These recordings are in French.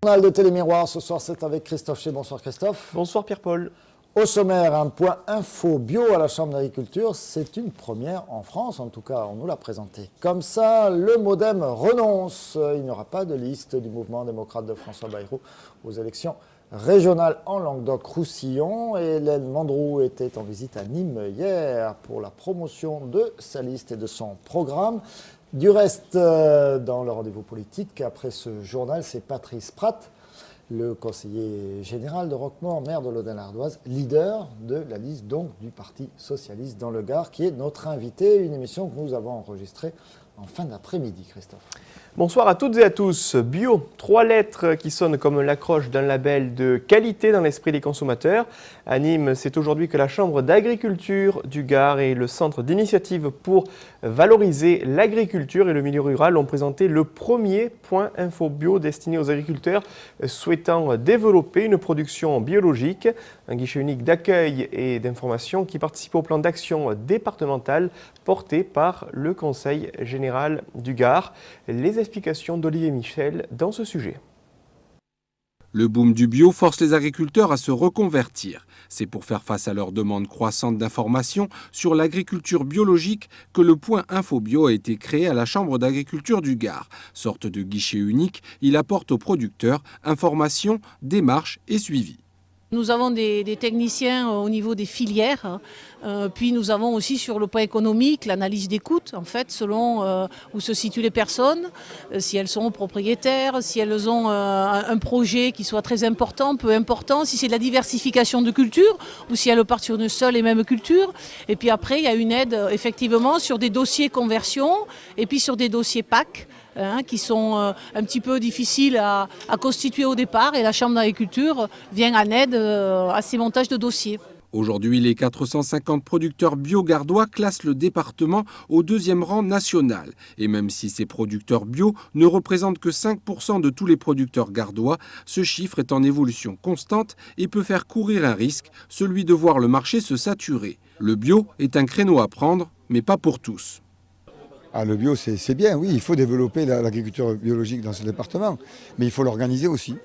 Journal de Télémiroir, ce soir c'est avec Christophe Chez. Bonsoir Christophe. Bonsoir Pierre-Paul. Au sommaire, un point info bio à la Chambre d'agriculture. C'est une première en France, en tout cas on nous l'a présenté comme ça. Le MoDem renonce. Il n'y aura pas de liste du mouvement démocrate de François Bayrou aux élections régionales en Languedoc-Roussillon. Et Hélène Mandroux était en visite à Nîmes hier pour la promotion de sa liste et de son programme. Du reste, dans le rendez-vous politique, après ce journal, c'est Patrice Pratt, le conseiller général de Roquemort, maire de l'Audin-Ardoise, leader de la liste donc du Parti socialiste dans le Gard, qui est notre invité. Une émission que nous avons enregistrée en fin d'après-midi, Christophe. Bonsoir à toutes et à tous. Bio, 3 lettres qui sonnent comme l'accroche d'un label de qualité dans l'esprit des consommateurs. À Nîmes, c'est aujourd'hui que la Chambre d'agriculture du Gard et le Centre d'initiative pour valoriser l'agriculture et le milieu rural ont présenté le premier point info bio destiné aux agriculteurs souhaitant développer une production biologique. Un guichet unique d'accueil et d'information qui participe au plan d'action départemental porté par le Conseil général du Gard. Les explications d'Olivier Michel dans ce sujet. Le boom du bio force les agriculteurs à se reconvertir. C'est pour faire face à leur demande croissante d'informations sur l'agriculture biologique que le point Info Bio a été créé à la Chambre d'agriculture du Gard. Sorte de guichet unique, il apporte aux producteurs informations, démarches et suivi. Nous avons des techniciens au niveau des filières, puis nous avons aussi sur le point économique l'analyse des coûts, en fait, selon où se situent les personnes, si elles sont propriétaires, si elles ont un projet qui soit très important, peu important, si c'est de la diversification de cultures ou si elles partent sur une seule et même culture. Et puis après, il y a une aide effectivement sur des dossiers conversion et puis sur des dossiers PAC. Qui sont un petit peu difficiles à constituer au départ et la Chambre d'agriculture vient en aide à ces montages de dossiers. Aujourd'hui, les 450 producteurs bio gardois classent le département au 2e rang national. Et même si ces producteurs bio ne représentent que 5% de tous les producteurs gardois, ce chiffre est en évolution constante et peut faire courir un risque, celui de voir le marché se saturer. Le bio est un créneau à prendre, mais pas pour tous. Ah, le bio, c'est bien, oui, il faut développer l'agriculture biologique dans ce département, mais il faut l'organiser aussi.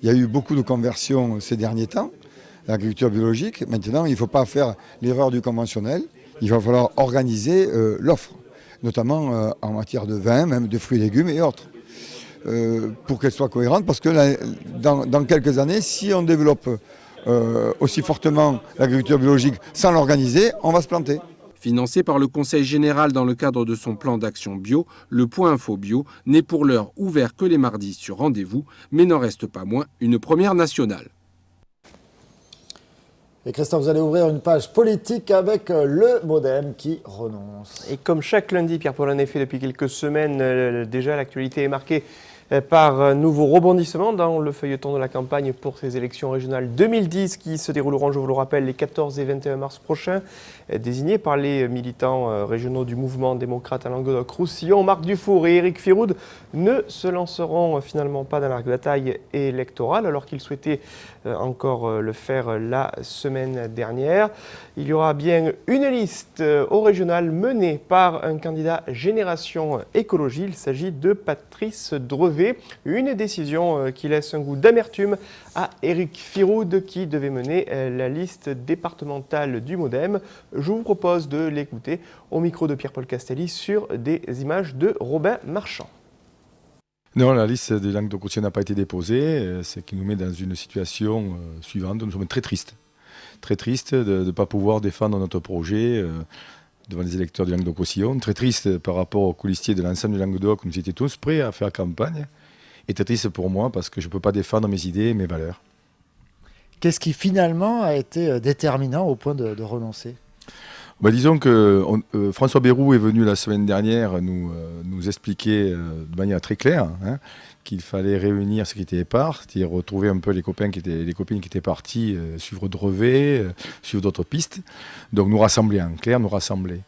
Il y a eu beaucoup de conversions ces derniers temps, l'agriculture biologique. Maintenant, il ne faut pas faire l'erreur du conventionnel, il va falloir organiser l'offre, notamment en matière de vin, même de fruits et légumes et autres, pour qu'elle soit cohérente, parce que dans quelques années, si on développe aussi fortement l'agriculture biologique sans l'organiser, on va se planter. Financé par le Conseil général dans le cadre de son plan d'action bio, le point Info Bio n'est pour l'heure ouvert que les mardis sur rendez-vous, mais n'en reste pas moins une première nationale. Et Christophe, vous allez ouvrir une page politique avec le MoDem qui renonce. Et comme chaque lundi, Pierre-Paul, en effet, depuis quelques semaines, déjà l'actualité est marquée par un nouveau rebondissement dans le feuilleton de la campagne pour ces élections régionales 2010 qui se dérouleront, je vous le rappelle, les 14 et 21 mars prochains, désignés par les militants régionaux du mouvement démocrate à Languedoc-Roussillon. Marc Dufour et Éric Firoud ne se lanceront finalement pas dans la bataille électorale alors qu'ils souhaitaient encore le faire la semaine dernière. Il y aura bien une liste au régional menée par un candidat Génération Écologie. Il s'agit de Patrice Drevet. Une décision qui laisse un goût d'amertume à Éric Firoud qui devait mener la liste départementale du MoDem. Je vous propose de l'écouter au micro de Pierre-Paul Castelli sur des images de Robin Marchand. Non, la liste des Languedoc-Roussillon n'a pas été déposée, ce qui nous met dans une situation suivante. Nous sommes très tristes de ne pas pouvoir défendre notre projet devant les électeurs du Languedoc-Roussillon, très triste par rapport aux coulissiers de l'ensemble du Languedoc, nous étions tous prêts à faire campagne, et très triste pour moi parce que je ne peux pas défendre mes idées et mes valeurs. Qu'est-ce qui finalement a été déterminant au point de renoncer ? Disons que François Bayrou est venu la semaine dernière nous expliquer de manière très claire qu'il fallait réunir ceux qui étaient épars, c'est-à-dire retrouver un peu les copines qui étaient partis, suivre Drevet, suivre d'autres pistes. Donc nous rassembler en clair, nous rassembler.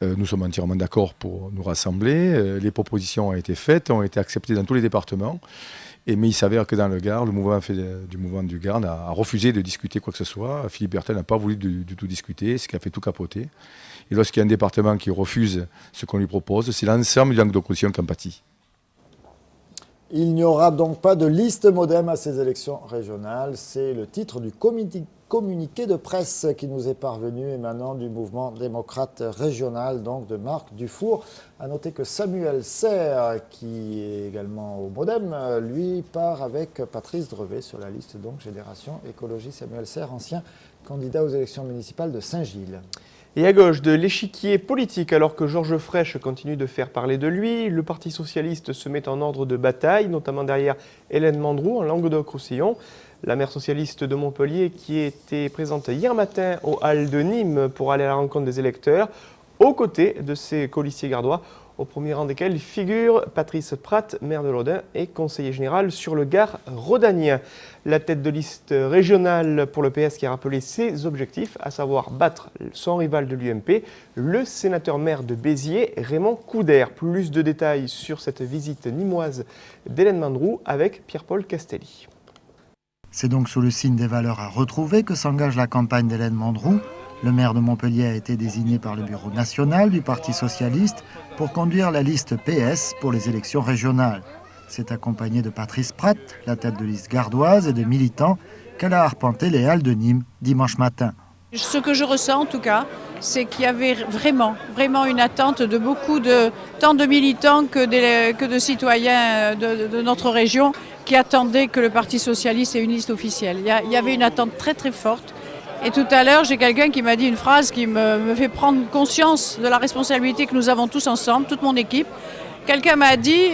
Nous sommes entièrement d'accord pour nous rassembler. Les propositions ont été faites, ont été acceptées dans tous les départements. Mais il s'avère que dans le Gard, le mouvement du Gard a refusé de discuter quoi que ce soit. Philippe Bertel n'a pas voulu du tout discuter, ce qui a fait tout capoter. Et lorsqu'il y a un département qui refuse ce qu'on lui propose, c'est l'ensemble du Languedoc-Roussillon qui en pâtit. Il n'y aura donc pas de liste MODEM à ces élections régionales. C'est le titre du communiqué de presse qui nous est parvenu émanant du mouvement démocrate régional, donc de Marc Dufour. À noter que Samuel Serre, qui est également au MODEM, lui part avec Patrice Drevet sur la liste donc Génération Écologie. Samuel Serre, ancien candidat aux élections municipales de Saint-Gilles. Et à gauche de l'échiquier politique, alors que Georges Frêche continue de faire parler de lui, le Parti socialiste se met en ordre de bataille, notamment derrière Hélène Mandroux en Languedoc-Roussillon. La maire socialiste de Montpellier qui était présente hier matin aux Halles de Nîmes pour aller à la rencontre des électeurs, aux côtés de ses colistiers gardois, au premier rang desquels figure Patrice Pratt, maire de Lodin et conseiller général sur le Gard rhodanien. La tête de liste régionale pour le PS qui a rappelé ses objectifs, à savoir battre son rival de l'UMP, le sénateur maire de Béziers, Raymond Couder. Plus de détails sur cette visite nîmoise d'Hélène Mandroux avec Pierre-Paul Castelli. C'est donc sous le signe des valeurs à retrouver que s'engage la campagne d'Hélène Mandroux. Le maire de Montpellier a été désigné par le bureau national du Parti socialiste pour conduire la liste PS pour les élections régionales. C'est accompagné de Patrice Pratt, la tête de liste gardoise, et de militants qu'elle a arpenté les Halles de Nîmes dimanche matin. Ce que je ressens en tout cas, c'est qu'il y avait vraiment une attente de tant de militants que de citoyens de notre région qui attendaient que le Parti socialiste ait une liste officielle. Il y avait une attente très très forte. Et tout à l'heure, j'ai quelqu'un qui m'a dit une phrase qui me fait prendre conscience de la responsabilité que nous avons tous ensemble, toute mon équipe. Quelqu'un m'a dit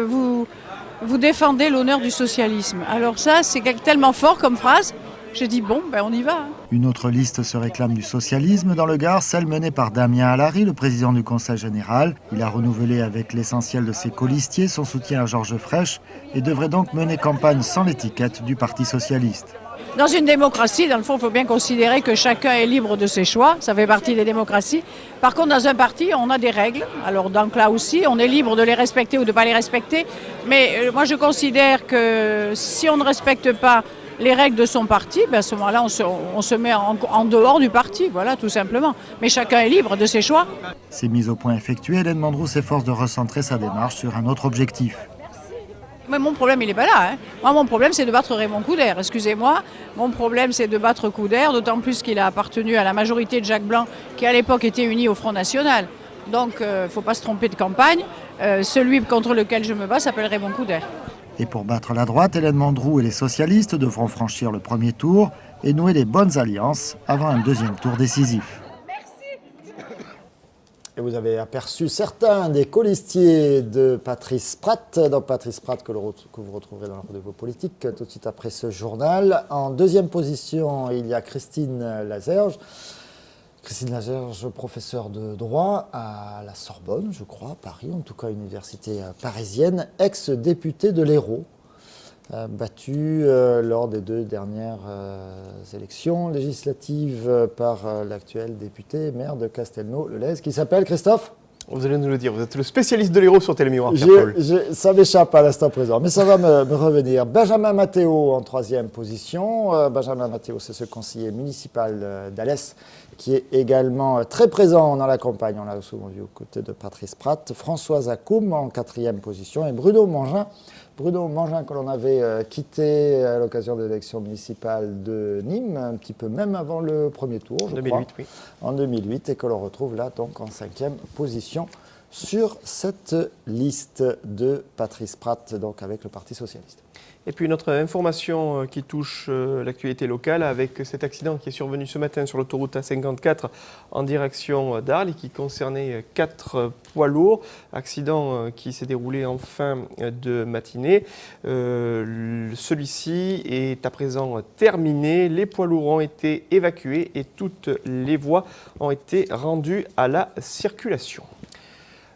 vous défendez l'honneur du socialisme. Alors ça, c'est tellement fort comme phrase. J'ai dit bon, on y va. Une autre liste se réclame du socialisme dans le Gard, celle menée par Damien Allary, le président du Conseil général. Il a renouvelé avec l'essentiel de ses colistiers son soutien à Georges Frêche et devrait donc mener campagne sans l'étiquette du Parti socialiste. Dans une démocratie, dans le fond, il faut bien considérer que chacun est libre de ses choix. Ça fait partie des démocraties. Par contre, dans un parti, on a des règles. Alors, donc là aussi, on est libre de les respecter ou de ne pas les respecter. Mais moi, je considère que si on ne respecte pas les règles de son parti, à ce moment-là, on se met en dehors du parti, voilà, tout simplement. Mais chacun est libre de ses choix. Ces mises au point effectuées, Hélène Mandroux s'efforce de recentrer sa démarche sur un autre objectif. Mais mon problème, il n'est pas là. Moi, mon problème, c'est de battre Raymond Couder. Excusez-moi, mon problème, c'est de battre Couder, d'autant plus qu'il a appartenu à la majorité de Jacques Blanc, qui à l'époque était unie au Front National. Donc, il ne faut pas se tromper de campagne. Celui contre lequel je me bats s'appelle Raymond Couder. Et pour battre la droite, Hélène Mandroux et les socialistes devront franchir le premier tour et nouer les bonnes alliances avant un deuxième tour décisif. Et vous avez aperçu certains des colistiers de Patrice Pratt, donc Patrice Pratt que vous retrouverez dans le rendez-vous politique tout de suite après ce journal. En deuxième position, il y a Christine Lazerge. Christine Lazerge, professeure de droit à la Sorbonne, je crois, à Paris, en tout cas université parisienne, ex-députée de l'Hérault, battue lors des 2 dernières élections législatives par l'actuel député maire de Castelnau-le-Lez, qui s'appelle Christophe. Vous allez nous le dire, vous êtes le spécialiste de l'Hérault sur Télémiroir, ça m'échappe à l'instant présent, mais ça va me revenir. Benjamin Matteo en 3e position. Benjamin Matteo, c'est ce conseiller municipal d'Alès qui est également très présent dans la campagne. On l'a souvent vu aux côtés de Patrice Pratt. Françoise Acoum en 4e position et Bruno Mangin. Bruno Mangin que l'on avait quitté à l'occasion de l'élection municipale de Nîmes, un petit peu même avant le premier tour, je crois, oui. En 2008, et que l'on retrouve là donc en 5e position sur cette liste de Patrice Pratt, donc avec le Parti socialiste. Et puis une autre information qui touche l'actualité locale avec cet accident qui est survenu ce matin sur l'autoroute A54 en direction d'Arles et qui concernait 4 poids lourds. Accident qui s'est déroulé en fin de matinée. Celui-ci est à présent terminé. Les poids lourds ont été évacués et toutes les voies ont été rendues à la circulation.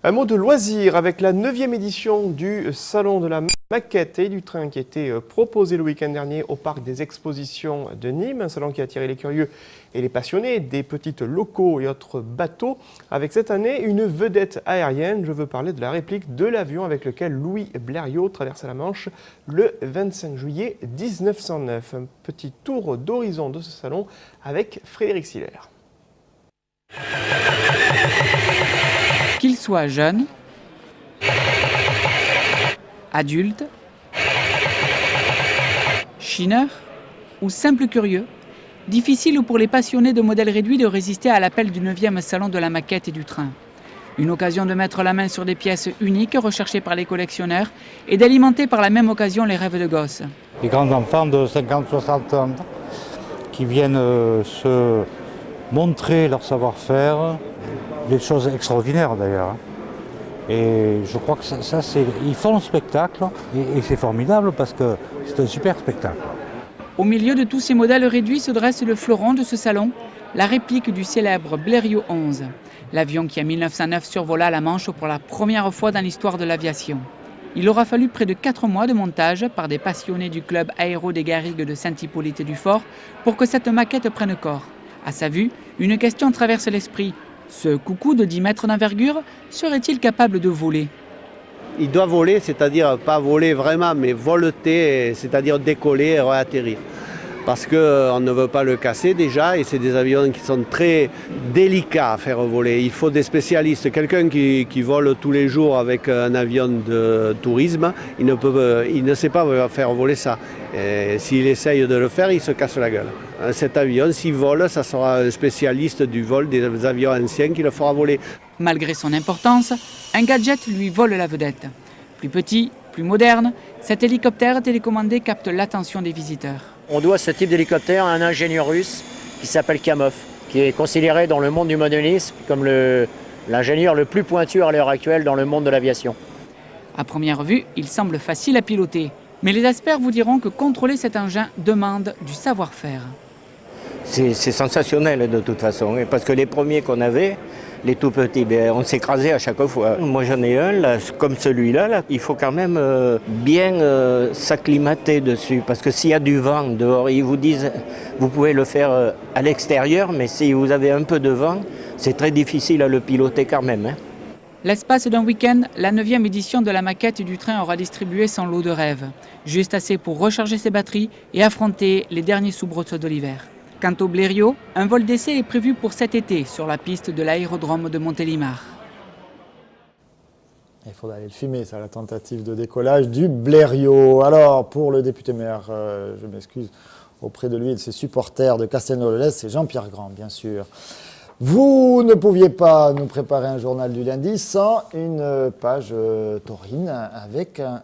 Un mot de loisir avec la 9e édition du Salon de la maquette et du train qui a été proposé le week-end dernier au Parc des Expositions de Nîmes. Un salon qui a attiré les curieux et les passionnés des petites locaux et autres bateaux. Avec cette année, une vedette aérienne. Je veux parler de la réplique de l'avion avec lequel Louis Blériot traversa la Manche le 25 juillet 1909. Un petit tour d'horizon de ce salon avec Frédéric Siller. Qu'il soit jeune, Adulte, chineur ou simple curieux, difficile pour les passionnés de modèles réduits de résister à l'appel du 9e salon de la maquette et du train. Une occasion de mettre la main sur des pièces uniques recherchées par les collectionneurs et d'alimenter par la même occasion les rêves de gosses. Les grands enfants de 50-60 ans qui viennent se montrer leur savoir-faire, des choses extraordinaires d'ailleurs. Et je crois que ça ils font le spectacle et c'est formidable parce que c'est un super spectacle. Au milieu de tous ces modèles réduits se dresse le fleuron de ce salon, la réplique du célèbre Blériot 11, l'avion qui en 1909 survola la Manche pour la première fois dans l'histoire de l'aviation. Il aura fallu près de 4 mois de montage par des passionnés du club aéro des Garrigues de Saint-Hippolyte-du-Fort pour que cette maquette prenne corps. À sa vue, une question traverse l'esprit. Ce coucou de 10 mètres d'envergure serait-il capable de voler ? Il doit voler, c'est-à-dire pas voler vraiment, mais voleter, c'est-à-dire décoller et réatterrir. Parce qu'on ne veut pas le casser déjà, et c'est des avions qui sont très délicats à faire voler. Il faut des spécialistes, quelqu'un qui vole tous les jours avec un avion de tourisme, il ne sait pas faire voler ça. S'il essaye de le faire, il se casse la gueule. Cet avion, s'il vole, ça sera un spécialiste du vol des avions anciens qui le fera voler. Malgré son importance, un gadget lui vole la vedette. Plus petit, plus moderne, cet hélicoptère télécommandé capte l'attention des visiteurs. On doit ce type d'hélicoptère à un ingénieur russe qui s'appelle Kamov, qui est considéré dans le monde du modélisme comme l'ingénieur le plus pointu à l'heure actuelle dans le monde de l'aviation. À première vue, il semble facile à piloter, mais les experts vous diront que contrôler cet engin demande du savoir-faire. C'est sensationnel de toute façon, parce que les premiers qu'on avait, les tout petits, on s'écrasait à chaque fois. Moi j'en ai un, là, comme celui-là, là, il faut quand même bien s'acclimater dessus, parce que s'il y a du vent dehors, ils vous disent, vous pouvez le faire à l'extérieur, mais si vous avez un peu de vent, c'est très difficile à le piloter quand même. Hein. L'espace d'un week-end, la 9e édition de la maquette du train aura distribué son lot de rêves, juste assez pour recharger ses batteries et affronter les derniers soubresauts de l'hiver. Quant au Blériot, un vol d'essai est prévu pour cet été sur la piste de l'aérodrome de Montélimar. Il faudra aller le filmer, ça, la tentative de décollage du Blériot. Alors, pour le député maire, je m'excuse auprès de lui et de ses supporters de Castelnau-le-Lez, c'est Jean-Pierre Grand, bien sûr. Vous ne pouviez pas nous préparer un journal du lundi sans une page taurine avec un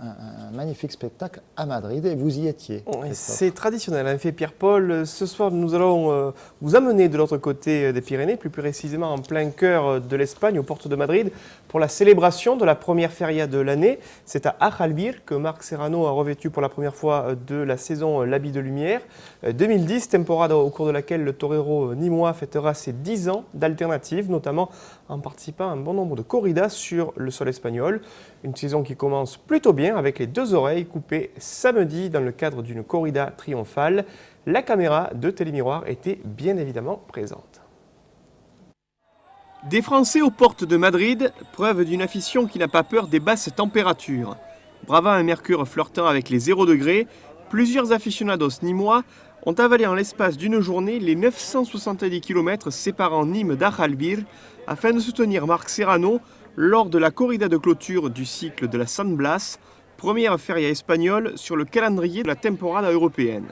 magnifique spectacle à Madrid, et vous y étiez. C'est traditionnel, en fait, Pierre-Paul. Ce soir, nous allons vous amener de l'autre côté des Pyrénées, plus précisément en plein cœur de l'Espagne, aux portes de Madrid, pour la célébration de la première feria de l'année. C'est à Ajalbir que Marc Serrano a revêtu pour la première fois de la saison l'habit de lumière. 2010, temporada au cours de laquelle le torero nîmois fêtera ses 10 ans d'alternatives, notamment en participant à un bon nombre de corridas sur le sol espagnol. Une saison qui commence plutôt bien avec les 2 oreilles coupées samedi dans le cadre d'une corrida triomphale. La caméra de Télémiroir était bien évidemment présente. Des Français aux portes de Madrid, preuve d'une afition qui n'a pas peur des basses températures. Bravant un mercure flirtant avec les 0 degrés, plusieurs aficionados nîmois ont avalé en l'espace d'une journée les 970 km séparant Nîmes d'Ajalbir afin de soutenir Marc Serrano lors de la corrida de clôture du cycle de la San Blas, première feria espagnole sur le calendrier de la temporada européenne.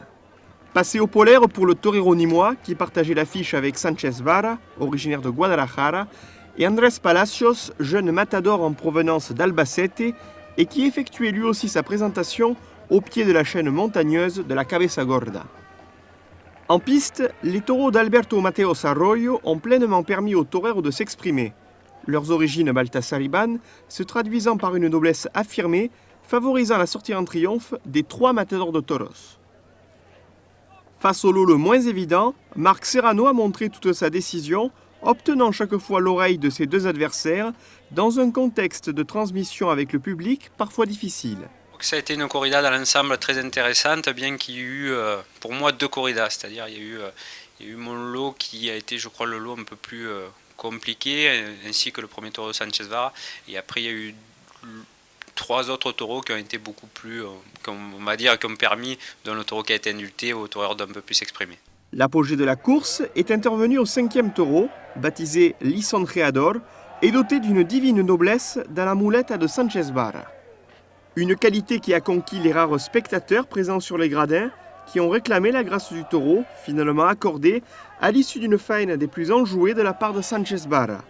Passé au polaire pour le torero nîmois qui partageait l'affiche avec Sánchez Vara, originaire de Guadalajara, et Andrés Palacios, jeune matador en provenance d'Albacete et qui effectuait lui aussi sa présentation au pied de la chaîne montagneuse de la Cabeza Gorda. En piste, les taureaux d'Alberto Mateos Arroyo ont pleinement permis aux toreros de s'exprimer. Leurs origines baltasaribanes se traduisant par une noblesse affirmée, favorisant la sortie en triomphe des 3 matadors de toros. Face au lot le moins évident, Marc Serrano a montré toute sa décision, obtenant chaque fois l'oreille de ses 2 adversaires dans un contexte de transmission avec le public parfois difficile. Ça a été une corrida dans l'ensemble très intéressante, bien qu'il y ait eu pour moi 2 corridas, c'est-à-dire il y a eu mon lot qui a été, je crois, le lot un peu plus compliqué, ainsi que le premier taureau de Sánchez Vara, et après il y a eu 3 autres taureaux qui ont été beaucoup plus, on va dire, qui ont permis d'un taureau qui a été indulté au taureau d'un peu plus s'exprimer. L'apogée de la course est intervenue au 5e taureau, baptisé Lisonjeador, et doté d'une divine noblesse dans la muleta de Sánchez Vara. Une qualité qui a conquis les rares spectateurs présents sur les gradins qui ont réclamé la grâce du taureau, finalement accordée à l'issue d'une faine des plus enjouées de la part de Sánchez Barra.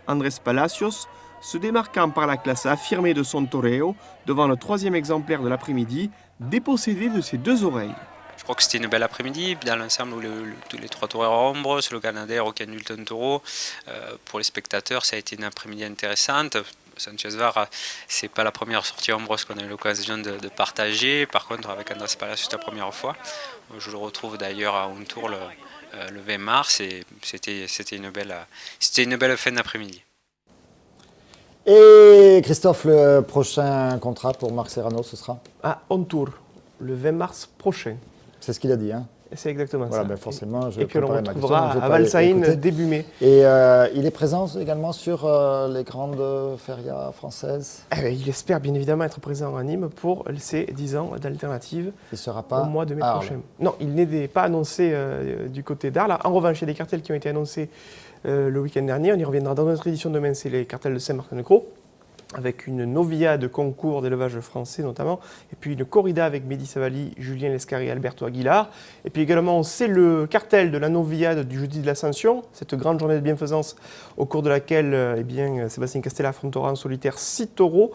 Andrés Palacios se démarquant par la classe affirmée de son toreo devant le 3e exemplaire de l'après-midi, dépossédé de ses 2 oreilles. Je crois que c'était une belle après-midi, dans l'ensemble où tous les 3 taureaux ombre, sur le Ganadeiro qui annule un taureau. Pour les spectateurs, ça a été une après-midi intéressante. Sánchez Barra, c'est pas la première sortie ombreuse qu'on a eu l'occasion de partager. Par contre, avec Andrés Palacios, c'est la première fois. Je le retrouve d'ailleurs à un tour le 20 mars et c'était une belle fin d'après-midi. Et Christophe, le prochain contrat pour Marc Serrano, ce sera À On Tour, le 20 mars prochain. C'est ce qu'il a dit, hein. C'est exactement voilà, ça. Ben forcément, je et que l'on préparais ma retrouvera question, à Valsaïne début mai. Et il est présent également sur les grandes férias françaises. Il espère bien évidemment être présent à Nîmes pour ses 10 ans d'alternative Il ne sera pas au mois de mai à prochain. Non, il n'est pas annoncé du côté d'Arles. En revanche, il y a des cartels qui ont été annoncés le week-end dernier. On y reviendra dans notre édition demain, c'est les cartels de Saint-Martin-de-Crau, avec une novia de concours d'élevage français notamment, et puis une corrida avec Mehdi Savali, Julien Lescari et Alberto Aguilar. Et puis également, c'est le cartel de la noviade du jeudi de l'Ascension, cette grande journée de bienfaisance au cours de laquelle Sébastien Castella affrontera en solitaire 6 taureaux.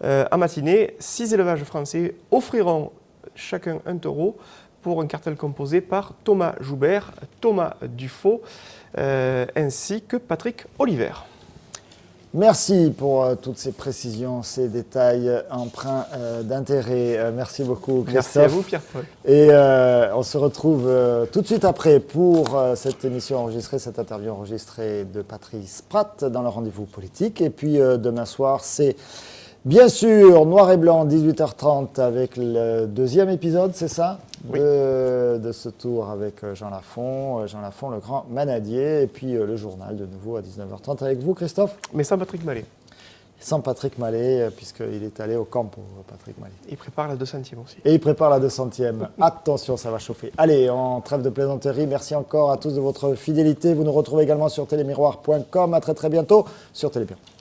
En matinée, 6 élevages français offriront chacun un taureau pour un cartel composé par Thomas Joubert, Thomas Dufaux, ainsi que Patrick Oliver. Merci pour toutes ces précisions, ces détails empreints d'intérêt. Merci beaucoup, Christophe. Merci à vous, Pierre-Paul. Et on se retrouve tout de suite après pour cette émission enregistrée, cette interview enregistrée de Patrice Pratt dans le rendez-vous politique. Et puis demain soir, c'est bien sûr Noir et Blanc, 18h30 avec le 2e épisode, c'est ça, oui, de ce tour avec Jean Lafont, le grand manadier, et puis le journal de nouveau à 19h30 avec vous, Christophe. Mais sans Patrick Mallet. Sans Patrick Mallet, puisqu'il est allé au camp pour Patrick Mallet. Il prépare la 200e aussi. Et il prépare la 200e. Attention, ça va chauffer. Allez, en trêve de plaisanterie, merci encore à tous de votre fidélité. Vous nous retrouvez également sur télémiroir.com. À très bientôt sur Télémiroir.